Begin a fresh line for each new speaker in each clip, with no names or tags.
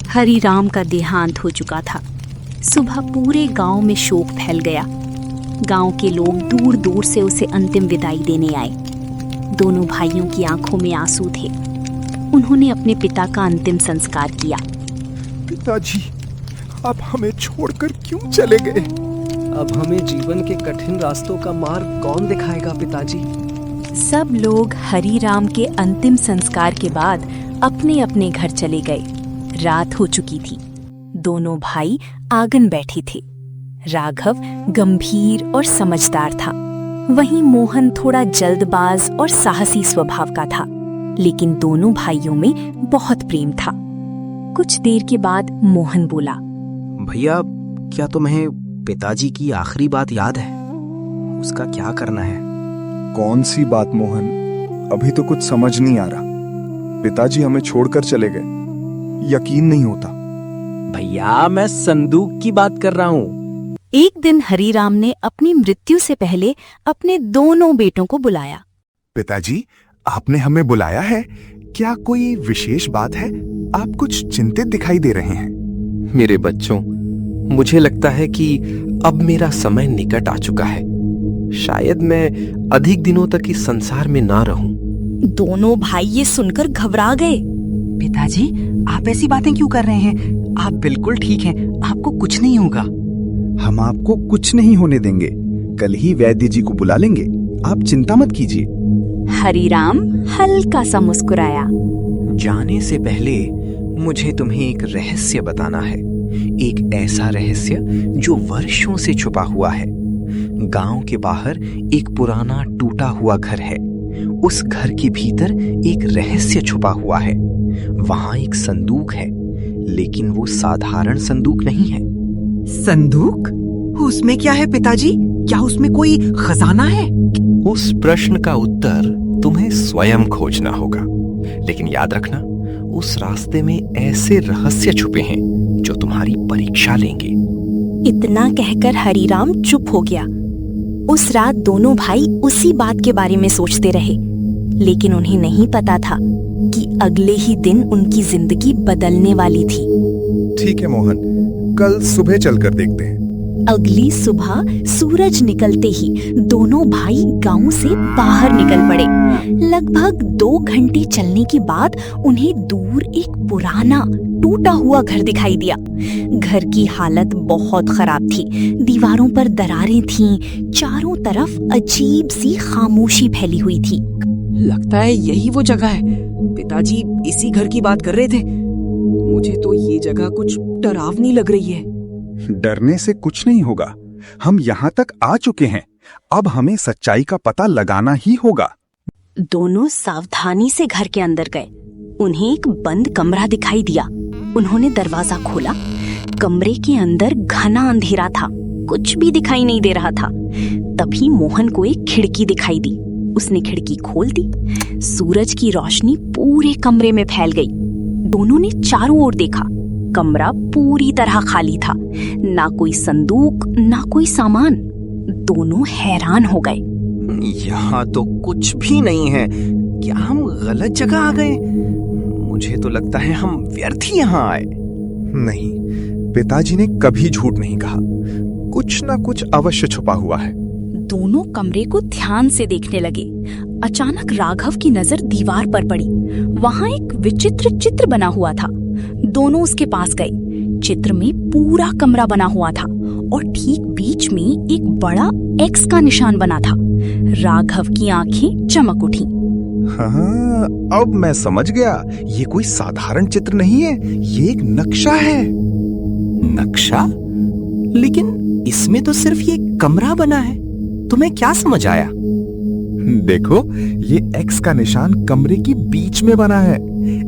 हरिराम का देहांत हो चुका था। सुबह पूरे गांव में शोक फैल गया। गांव के लोग दूर दूर से उसे अंतिम विदाई देने आए। दोनों भाइयों की आंखों में आंसू थे। उन्होंने अपने पिता का अंतिम संस्कार किया।
पिताजी, आप हमें छोड़कर क्यों चले गए?
अब हमें जीवन के कठिन रास्तों का मार्ग कौन दिखाएगा पिताजी?
सब लोग हरिराम के अंतिम संस्कार के बाद अपने अपने घर चले गए। रात हो चुकी थी। दोनों भाई आंगन बैठे थे। राघव गंभीर और समझदार था, वहीं मोहन थोड़ा जल्दबाज और साहसी स्वभाव का था। लेकिन दोनों भाइयों में बहुत प्रेम था। कुछ देर के बाद मोहन बोला,
भैया, क्या तुम्हें पिताजी की आखिरी बात याद है? उसका क्या करना है?
कौन सी बात मोहन? अभी तो कुछ समझ नहीं आ रहा। पिताजी हमें छोड़कर चले गए, यकीन नहीं होता।
भैया, मैं संदूक की बात कर रहा हूँ।
एक दिन हरिराम ने अपनी मृत्यु से पहले अपने दोनों बेटों को बुलाया।
पिताजी, आपने हमें बुलाया है? क्या कोई विशेष बात है? आप कुछ चिंतित दिखाई दे रहे हैं।
मेरे बच्चों, मुझे लगता है कि अब मेरा समय निकट आ चुका है। शायद मैं अधिक दिनों तक इस संसार में ना रहूं।
दोनों भाई ये सुनकर घबरा गए।
पिताजी, आप ऐसी बातें क्यों कर रहे हैं? आप बिल्कुल ठीक हैं, आपको कुछ नहीं होगा।
हम आपको कुछ नहीं होने देंगे। कल ही वैद्य जी को बुला लेंगे, आप चिंता मत कीजिए।
हरिराम हल्का सा मुस्कुराया।
जाने से पहले मुझे तुम्हें एक रहस्य बताना है। एक ऐसा रहस्य जो वर्षों से छुपा हुआ है। गांव के बाहर एक पुराना टूटा हुआ घर है। उस घर के भीतर एक रहस्य छुपा हुआ है। वहां एक संदूक है, लेकिन वो साधारण संदूक नहीं है।
संदूक? उसमें क्या है पिताजी? क्या उसमें कोई खजाना है?
उस प्रश्न का उत्तर तुम्हें स्वयं खोजना होगा। लेकिन याद रखना, उस रास्ते में ऐसे रहस्य छुपे हैं जो तुम्हारी परीक्षा लेंगे।
इतना कहकर हरिराम चुप हो गया। उस रात दोनों भाई उसी बात के बारे में सोचते रहे, लेकिन उन्हें नहीं पता था कि अगले ही दिन उनकी जिंदगी बदलने वाली थी।
ठीक है मोहन, कल सुबह चलकर देखते हैं।
अगली सुबह सूरज निकलते ही दोनों भाई गांव से बाहर निकल पड़े। लगभग 2 घंटे चलने के बाद उन्हें दूर एक पुराना टूटा हुआ घर दिखाई दिया। घर की हालत बहुत खराब थी। दीवारों पर दरारें थीं, चारों तरफ अजीब सी खामोशी फैली हुई थी।
लगता है यही वो जगह है। पिताजी इसी घर की बात कर रहे थे। मुझे तो ये जगह कुछ डरावनी लग रही है।
डरने से कुछ नहीं होगा। हम यहाँ तक आ चुके हैं, अब हमें सच्चाई का पता लगाना ही होगा।
दोनों सावधानी से घर के अंदर गए। उन्हें एक बंद कमरा दिखाई दिया। उन्होंने दरवाजा खोला। कमरे के अंदर घना अंधेरा था, कुछ भी दिखाई नहीं दे रहा था। तभी मोहन को एक खिड़की दिखाई दी। उसने खिड़की खोल दी। सूरज की रोशनी पूरे कमरे में फैल गई। दोनों ने चारों ओर देखा। कमरा पूरी तरह खाली था। ना कोई संदूक, ना कोई सामान। दोनों हैरान हो गए।
यहाँ तो कुछ भी नहीं है। क्या हम गलत जगह आ गए? मुझे तो लगता है हम व्यर्थ ही यहाँ आए।
नहीं, पिताजी ने कभी झूठ नहीं कहा। कुछ ना कुछ अवश्य छुपा हुआ है।
दोनों कमरे को ध्यान से देखने लगे। अचानक राघव की नजर दीवार पर पड़ी। वहां एक विचित्र चित्र बना हुआ था। दोनों उसके पास गए। चित्र में पूरा कमरा बना हुआ था और ठीक बीच में एक बड़ा एक्स का निशान बना था। राघव की आंखें चमक उठी।
हाँ, अब मैं समझ गया। ये कोई साधारण चित्र नहीं है, ये एक नक्शा है।
नक्शा? लेकिन इसमें तो सिर्फ ये कमरा बना है। तुम्हें क्या समझ आया?
देखो, ये एक्स का निशान कमरे के बीच में बना है।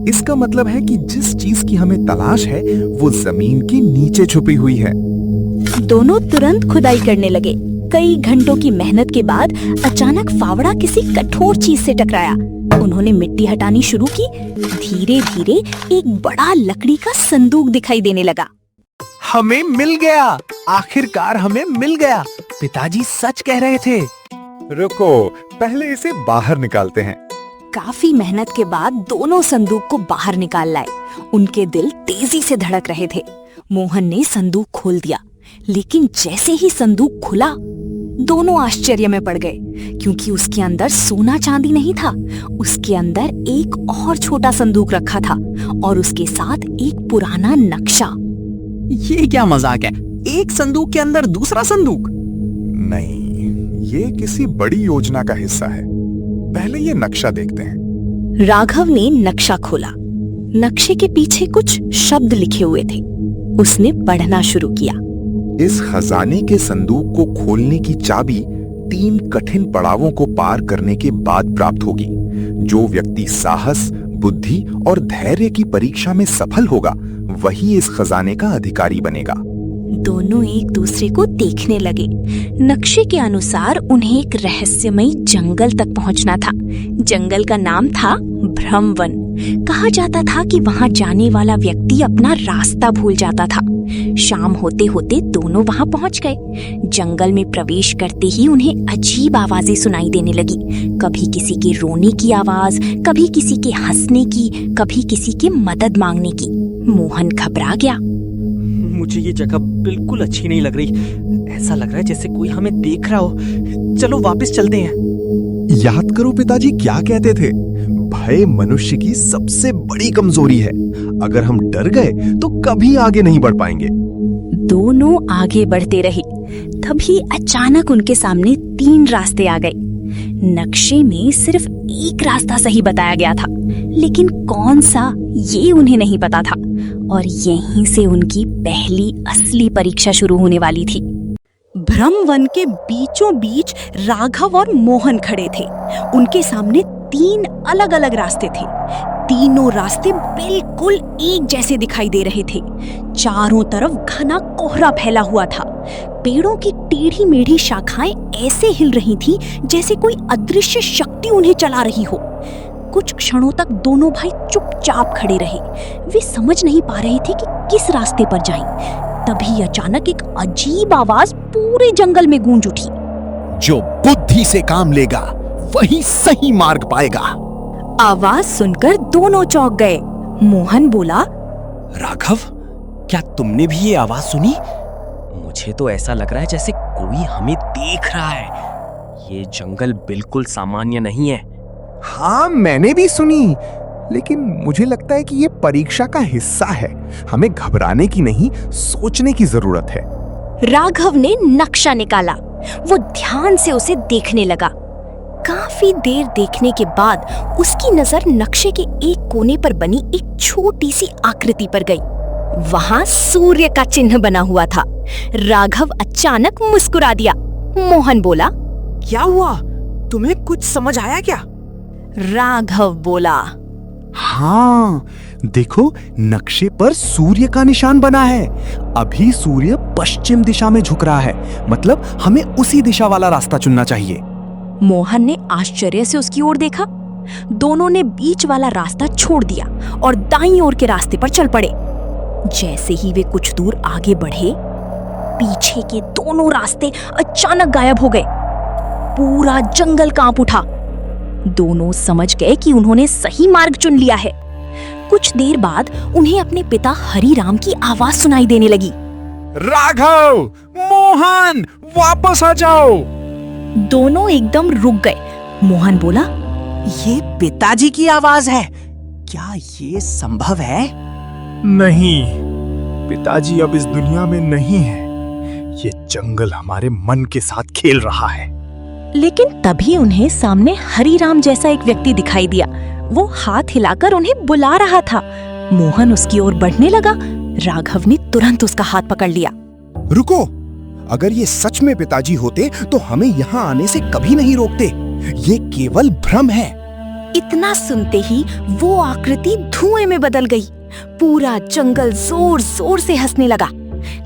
इसका मतलब है कि जिस चीज की हमें तलाश है वो जमीन के नीचे छुपी हुई है।
दोनों तुरंत खुदाई करने लगे। कई घंटों की मेहनत के बाद अचानक फावड़ा किसी कठोर चीज से टकराया। उन्होंने मिट्टी हटानी शुरू की। धीरे धीरे एक बड़ा लकड़ी का संदूक दिखाई देने लगा।
हमें मिल गया, आखिरकार हमें मिल गया। पिताजी सच कह रहे थे।
रुको, पहले इसे बाहर निकालते हैं।
काफी मेहनत के बाद दोनों संदूक को बाहर निकाल लाए। उनके दिल तेजी से धड़क रहे थे। मोहन ने संदूक खोल दिया, लेकिन जैसे ही संदूक खुला, दोनों आश्चर्य में पड़ गए, क्योंकि उसके अंदर सोना चांदी नहीं था। उसके अंदर एक और छोटा संदूक रखा था और उसके साथ एक पुराना नक्शा।
ये क्या मजाक है? एक संदूक के अंदर दूसरा संदूक?
नहीं, ये किसी बड़ी योजना का हिस्सा है। पहले ये नक्शा देखते हैं।
राघव ने नक्शा खोला। नक्शे के पीछे कुछ शब्द लिखे हुए थे। उसने पढ़ना शुरू किया।
इस खजाने के संदूक को खोलने की चाबी 3 कठिन पड़ावों को पार करने के बाद प्राप्त होगी। जो व्यक्ति साहस, बुद्धि और धैर्य की परीक्षा में सफल होगा, वही इस खजाने का अधिकारी बनेगा।
दोनों एक दूसरे को देखने लगे। नक्शे के अनुसार उन्हें एक रहस्यमयी जंगल तक पहुंचना था। जंगल का नाम था भ्रमवन। कहा जाता था कि वहां जाने वाला व्यक्ति अपना रास्ता भूल जाता था। शाम होते होते दोनों वहां पहुंच गए। जंगल में प्रवेश करते ही उन्हें अजीब आवाजें सुनाई देने लगी। कभी किसी के रोने की आवाज, कभी किसी के हंसने की, कभी किसी के मदद मांगने की। मोहन घबरा गया।
मुझे ये जगह बिल्कुल अच्छी नहीं लग रही। ऐसा लग रहा है जैसे कोई हमें देख रहा हो। चलो वापस चलते हैं।
याद करो पिताजी क्या कहते थे, भय मनुष्य की सबसे बड़ी कमजोरी है। अगर हम डर गए तो कभी आगे नहीं बढ़ पाएंगे।
दोनों आगे बढ़ते रहे। तभी अचानक उनके सामने 3 रास्ते आ गए। नक्शे में सिर्फ एक रास्ता सही बताया गया था, लेकिन कौन सा ये उन्हें नहीं पता था। और यहीं से उनकी पहली असली परीक्षा शुरू होने वाली थी। भ्रमवन के बीचों बीच राघव और मोहन खड़े थे। उनके सामने 3 अलग अलग रास्ते थे। तीनों रास्ते बिल्कुल एक जैसे दिखाई दे रहे थे। चारों तरफ घना कोहरा फैला हुआ था। पेड़ों की टेढ़ी मेढ़ी शाखाएं ऐसे हिल रही थीं जैसे कोई अदृश्य शक्ति उन्हें चला रही हो। कुछ क्षणों तक दोनों भाई चुपचाप खड़े रहे। वे समझ नहीं पा रहे थे कि किस रास्ते पर जाएं। तभी अचानक एक अजीब आवाज पूरे जंगल में गूंज उठी।
जो बुद्धि से काम लेगा वही सही मार्ग पाएगा।
आवाज सुनकर दोनों चौंक गए। मोहन बोला,
राघव, क्या तुमने भी ये आवाज सुनी?
मुझे तो ऐसा लग रहा है जैसे कोई हमें देख रहा है। ये जंगल बिल्कुल सामान्य नहीं है।
हाँ, मैंने भी सुनी, लेकिन मुझे लगता है कि ये परीक्षा का हिस्सा है। हमें घबराने की नहीं, सोचने की जरूरत है।
राघव ने नक्शा निकाला। वो ध्यान से उसे देखने लगा। काफी देर देखने के बाद उसकी नजर नक्शे के एक कोने पर बनी एक छोटी सी आकृति पर गई। वहां सूर्य का चिन्ह बना हुआ था। राघव अचानक मुस्कुरा दिया। मोहन बोला,
क्या हुआ? तुम्हें कुछ समझ आया क्या?
राघव बोला,
हाँ, देखो नक्शे पर सूर्य का निशान बना है। अभी सूर्य पश्चिम दिशा में झुक रहा है, मतलब हमें उसी दिशा वाला रास्ता चुनना चाहिए।
मोहन ने आश्चर्य से उसकी ओर देखा। दोनों ने बीच वाला रास्ता छोड़ दिया और दाईं ओर के रास्ते पर चल पड़े। जैसे ही वे कुछ दूर आगे बढ़े, पीछे के दोनों रास्ते अचानक गायब हो गए। पूरा जंगल कांप उठा। दोनों समझ गए कि उन्होंने सही मार्ग चुन लिया है। कुछ देर बाद उन्हें अपने पिता हरिराम की आवाज सुनाई देने लगी।
राघव, मोहन, वापस आ जाओ।
दोनों एकदम रुक गए। मोहन बोला,
ये पिताजी की आवाज है। क्या ये संभव है?
नहीं, पिताजी अब इस दुनिया में नहीं है। ये जंगल हमारे मन के साथ खेल रहा है।
लेकिन तभी उन्हें सामने हरिराम जैसा एक व्यक्ति दिखाई दिया। वो हाथ हिलाकर उन्हें बुला रहा था। मोहन उसकी ओर बढ़ने लगा। राघव ने तुरंत उसका हाथ पकड़ लिया।
रुको, अगर ये सच में पिताजी होते तो हमें यहाँ आने से कभी नहीं रोकते। ये केवल भ्रम है।
इतना सुनते ही वो आकृति धुएं में बदल गई। पूरा जंगल जोर जोर से हंसने लगा।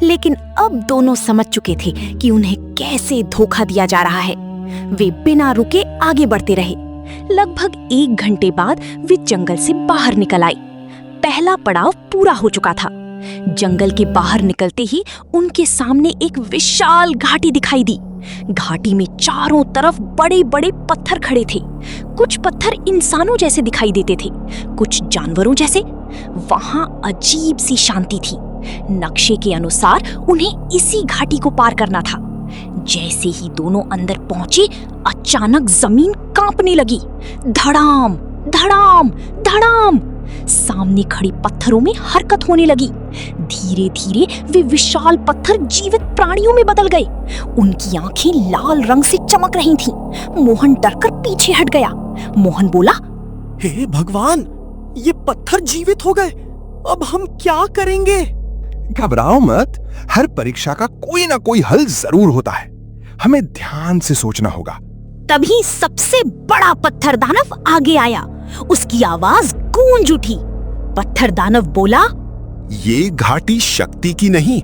लेकिन अब दोनों समझ चुके थे कि उन्हें कैसे धोखा दिया जा रहा है। वे बिना रुके आगे बढ़ते रहे। लगभग 1 घंटे बाद वे जंगल से बाहर निकल आए। पहला पड़ाव पूरा हो चुका था। जंगल के बाहर निकलते ही उनके सामने एक विशाल घाटी दिखाई दी। घाटी में चारों तरफ बड़े बड़े पत्थर खड़े थे। कुछ पत्थर इंसानों जैसे दिखाई देते थे, कुछ जानवरों जैसे। वहां अजीब सी शांति थी। नक्शे के अनुसार उन्हें इसी घाटी को पार करना था। जैसे ही दोनों अंदर पहुंचे, अचानक जमीन कांपने लगी। धड़ाम धड़ाम धड़ाम, सामने खड़े पत्थरों में हरकत होने लगी। धीरे धीरे वे विशाल पत्थर जीवित प्राणियों में बदल गए। उनकी आंखें लाल रंग से चमक रही थीं। मोहन डरकर पीछे हट गया। मोहन बोला,
हे भगवान, ये पत्थर जीवित हो गए। अब हम क्या करेंगे?
घबराओ मत, हर परीक्षा का कोई ना कोई हल जरूर होता है। हमें ध्यान से सोचना होगा।
तभी सबसे बड़ा पत्थर दानव आगे आया। उसकी आवाज गूंज उठी। पत्थर दानव बोला,
ये घाटी शक्ति की नहीं,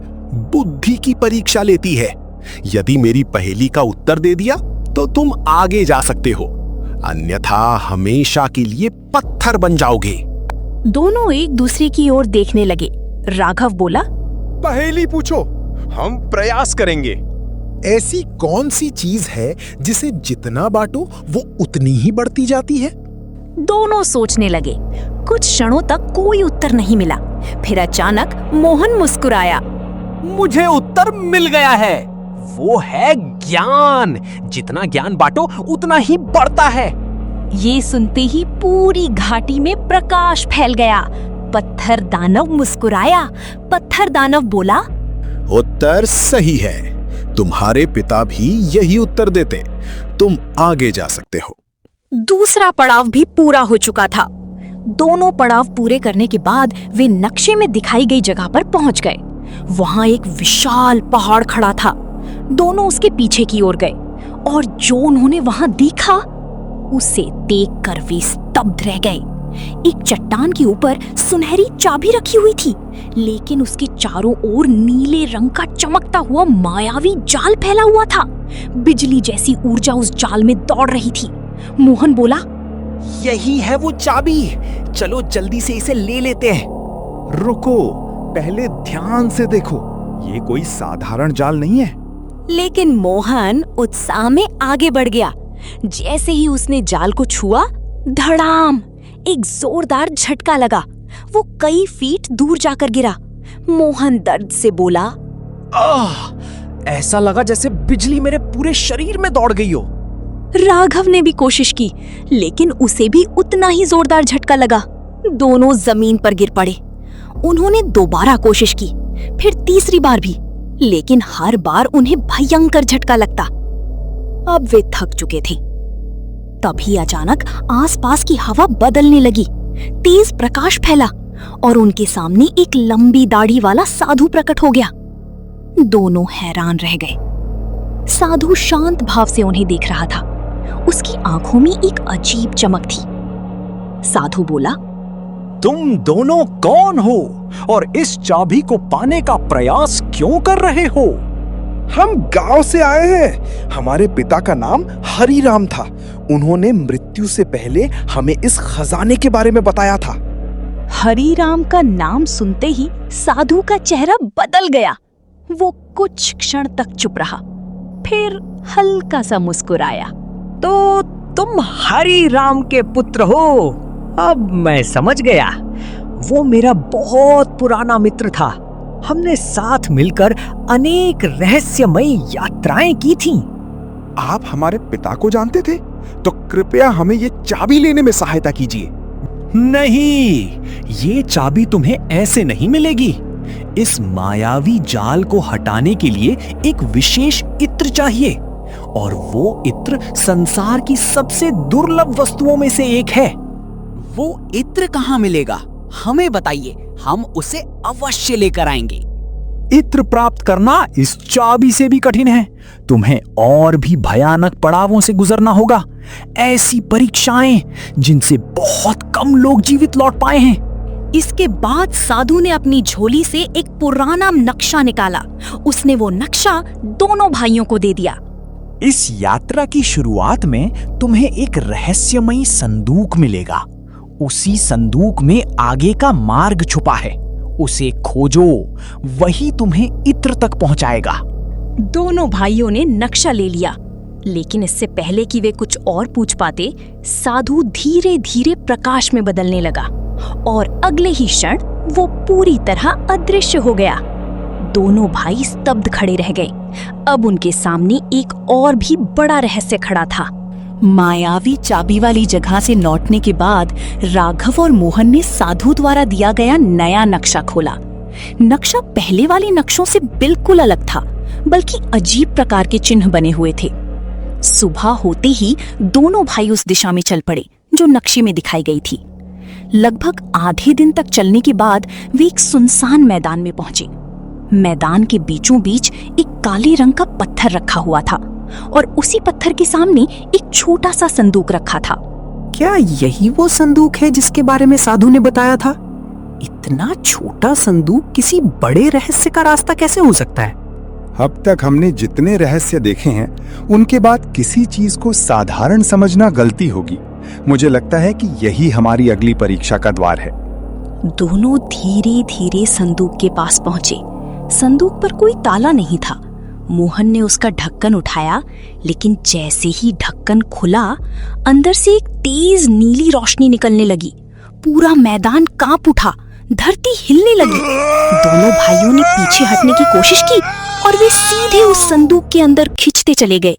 बुद्धि की परीक्षा लेती है। यदि मेरी पहेली का उत्तर दे दिया तो तुम आगे जा सकते हो, अन्यथा हमेशा के लिए पत्थर बन जाओगे।
दोनों एक दूसरे की ओर देखने लगे। राघव बोला,
पहेली पूछो, हम प्रयास करेंगे।
ऐसी कौन सी चीज है जिसे जितना बांटो वो उतनी ही बढ़ती जाती है?
दोनों सोचने लगे। कुछ क्षणों तक कोई उत्तर नहीं मिला। फिर अचानक मोहन मुस्कुराया।
मुझे उत्तर मिल गया है। वो है ज्ञान। जितना ज्ञान बांटो उतना ही बढ़ता है।
ये सुनते ही पूरी घाटी में प्रकाश फैल गया। पत्थर दानव मुस्कुराया। पत्थर दानव बोला,
उत्तर सही है। तुम्हारे पिता भी यही उत्तर देते। तुम आगे जा सकते हो।
दूसरा पड़ाव भी पूरा हो चुका था। दोनों पड़ाव पूरे करने के बाद वे नक्शे में दिखाई गई जगह पर पहुंच गए। वहां एक विशाल पहाड़ खड़ा था। दोनों उसके पीछे की ओर गए और जो उन्होंने वहां देखा उसे देखकर वे स्तब्ध रह गए। एक चट्टान के ऊपर सुनहरी चाबी रखी हुई थी, लेकिन उसके चारों ओर नीले रंग का चमकता हुआ मायावी जाल फैला हुआ था। बिजली जैसी ऊर्जा उस जाल में दौड़ रही थी। मोहन बोला,
यही है वो चाबी। चलो जल्दी से इसे ले लेते हैं।
रुको, पहले ध्यान से देखो, ये कोई साधारण जाल नहीं है।
लेकिन मोहन उत्साह में आगे बढ़ गया। जैसे ही उसने जाल को छुआ, धड़ाम, एक जोरदार झटका लगा। वो कई फीट दूर जाकर गिरा। मोहन दर्द से बोला,
ऐसा लगा जैसे बिजली मेरे पूरे शरीर में दौड़ गई हो।
राघव ने भी कोशिश की, लेकिन उसे भी उतना ही जोरदार झटका लगा। दोनों जमीन पर गिर पड़े। उन्होंने दोबारा कोशिश की, फिर तीसरी बार भी, लेकिन हर बार उन्हें भयंकर झटका लगता। अब वे थक चुके थे। तभी अचानक आसपास की हवा बदलने लगी। तेज प्रकाश फैला और उनके सामने एक लंबी दाढ़ी वाला साधु प्रकट हो गया। दोनों हैरान रह गए। साधु शांत भाव से उन्हें देख रहा था। उसकी आंखों में एक अजीब चमक थी। साधु बोला,
तुम दोनों कौन हो और इस चाबी को पाने का प्रयास क्यों कर रहे हो?
हम गांव से आए हैं। हमारे पिता का नाम हरिराम था। उन्होंने मृत्यु से पहले हमें इस खजाने के बारे में बताया था।
हरिराम का नाम सुनते ही साधु का चेहरा बदल गया। वो कुछ क्षण तक चुप रहा, फिर हल्का सा मुस्कुराया।
तो तुम हरिराम के पुत्र हो। अब मैं समझ गया। वो मेरा बहुत पुराना मित्र था। हमने साथ मिलकर अनेक रहस्यमयी यात्राएं की थीं।
आप हमारे पिता को जानते थे? तो कृपया हमें ये चाबी लेने में सहायता कीजिए।
नहीं, ये चाबी तुम्हें ऐसे नहीं मिलेगी। इस मायावी जाल को हटाने के लिए एक विशेष इत्र चाहिए, और वो इत्र संसार की सबसे दुर्लभ वस्तुओं में से एक है।
वो इत्र कहाँ मिलेगा? हमें बताइए, हम उसे अवश्य लेकर आएंगे।
इत्र प्राप्त करना इस चाबी से भी कठिन है। तुम्हें और भी भयानक पड़ावों से गुजरना होगा। ऐसी परीक्षाएं जिनसे बहुत कम लोग जीवित लौट पाए हैं।
इसके बाद साधु ने अपनी झोली से एक पुराना नक्शा निकाला। उसने वो नक्शा दोनों भाइयों को दे दिया।
इस यात्रा की शुरुआत में तुम्हें एक रहस्यमयी संदूक मिलेगा। उसी संदूक में आगे का मार्ग छुपा है। उसे खोजो, वही तुम्हें इत्र तक पहुंचाएगा।
दोनों भाइयों ने नक्शा ले लिया, लेकिन इससे पहले कि वे कुछ और पूछ पाते, साधु धीरे धीरे प्रकाश में बदलने लगा और अगले ही क्षण वो पूरी तरह अदृश्य हो गया। दोनों भाई स्तब्ध खड़े रह गए। अब उनके सामने एक और भी बड़ा रहस्य खड़ा था। मायावी चाबी वाली जगह से लौटने के बाद राघव और मोहन ने साधु द्वारा दिया गया नया नक्शा खोला। नक्शा पहले वाले नक्शों से बिल्कुल अलग था, बल्कि अजीब प्रकार के चिन्ह बने हुए थे। सुबह होते ही दोनों भाई उस दिशा में चल पड़े जो नक्शे में दिखाई गई थी। लगभग आधे दिन तक चलने के बाद वे एक सुनसान मैदान में पहुंचे। मैदान के बीचों बीच एक काले रंग का पत्थर रखा हुआ था और उसी पत्थर के सामने एक छोटा सा संदूक रखा था।
क्या यही वो संदूक है जिसके बारे में साधु ने बताया था? इतना छोटा संदूक किसी बड़े रहस्य का रास्ता कैसे हो सकता है?
अब तक हमने जितने रहस्य देखे हैं, उनके बाद किसी चीज को साधारण समझना गलती होगी। मुझे लगता है कि यही हमारी अगली परीक्षा का द्वार है।
दोनों धीरे धीरे संदूक के पास पहुंचे। संदूक पर कोई ताला नहीं था। मोहन ने उसका ढक्कन उठाया, लेकिन जैसे ही ढक्कन खुला, अंदर से एक तेज नीली रोशनी निकलने लगी। पूरा मैदान कांप उठा, धरती हिलने लगी। दोनों भाइयों ने पीछे हटने की कोशिश की और वे सीधे उस संदूक के अंदर खिंचते चले गए।